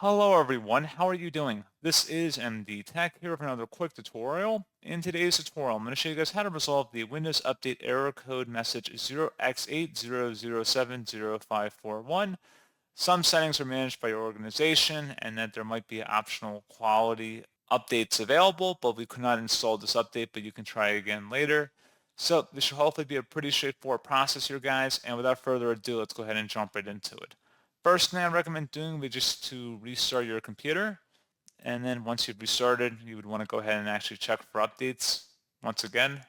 Hello everyone, how are you doing? This is MD Tech here with another quick tutorial. In today's tutorial, I'm going to show you guys how to resolve the Windows Update error code message 0x80070541. Some settings are managed by your organization and that there might be optional quality updates available, but we could not install this update, but you can try again later. So this should hopefully be a pretty straightforward process here, guys, and without further ado, let's go ahead and jump right into it. First thing I recommend doing would be just to restart your computer. And then once you've restarted, you would want to go ahead and actually check for updates once again.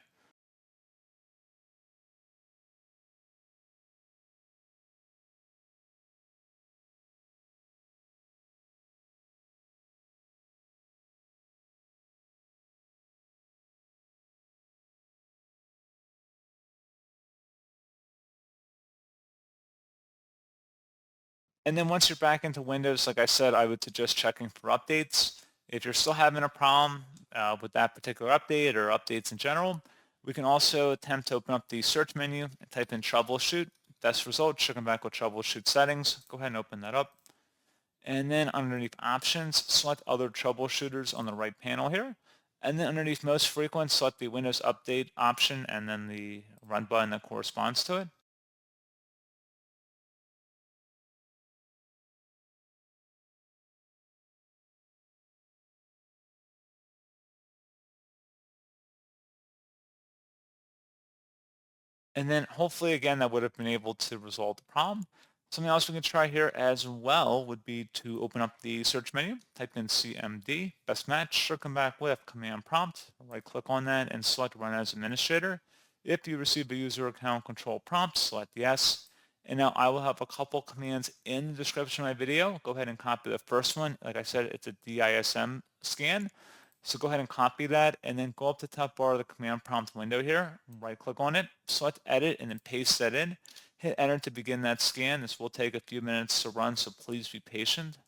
And then once you're back into Windows, like I said, I would suggest checking for updates. If you're still having a problem with that particular update or updates in general, we can also attempt to open up the search menu and type in Troubleshoot. Best result should come back with Troubleshoot settings. Go ahead and open that up. And then underneath options, select other troubleshooters on the right panel here. And then underneath most frequent, select the Windows Update option and then the run button that corresponds to it. And then hopefully again, that would have been able to resolve the problem. Something else we can try here as well would be to open up the search menu, type in CMD, best match, should come back with command prompt. Right click on that and select run as administrator. If you receive a user account control prompt, select yes. And now I will have a couple commands in the description of my video. Go ahead and copy the first one. Like I said, it's a DISM scan. So go ahead and copy that and then go up to the top bar of the command prompt window here, right click on it, select edit and then paste that in. Hit enter to begin that scan. This will take a few minutes to run, so please be patient.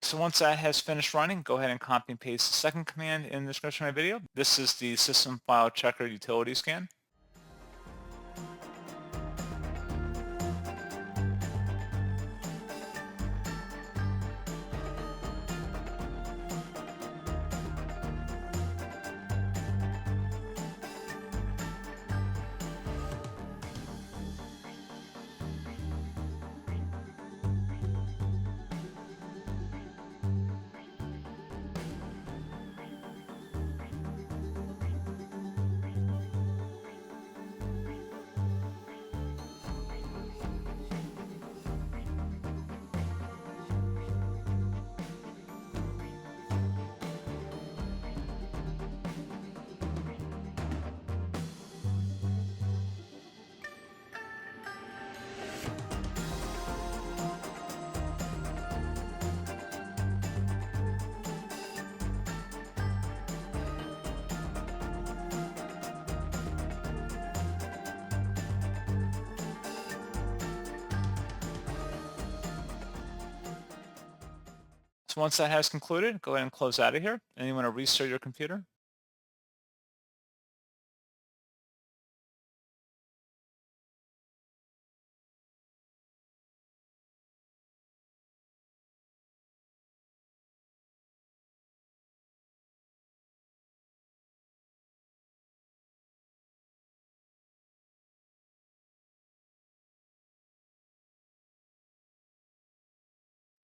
So once that has finished running, go ahead and copy and paste the second command in the description of my video. This is the system file checker utility scan. So once that has concluded, go ahead and close out of here. And you want to restart your computer.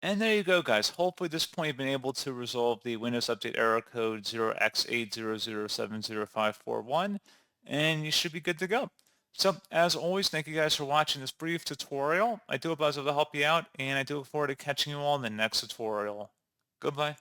And there you go, guys. Hopefully at this point you've been able to resolve the Windows Update error code 0x80070541, and you should be good to go. So as always, thank you guys for watching this brief tutorial. I do hope I was able to help you out, and I do look forward to catching you all in the next tutorial. Goodbye.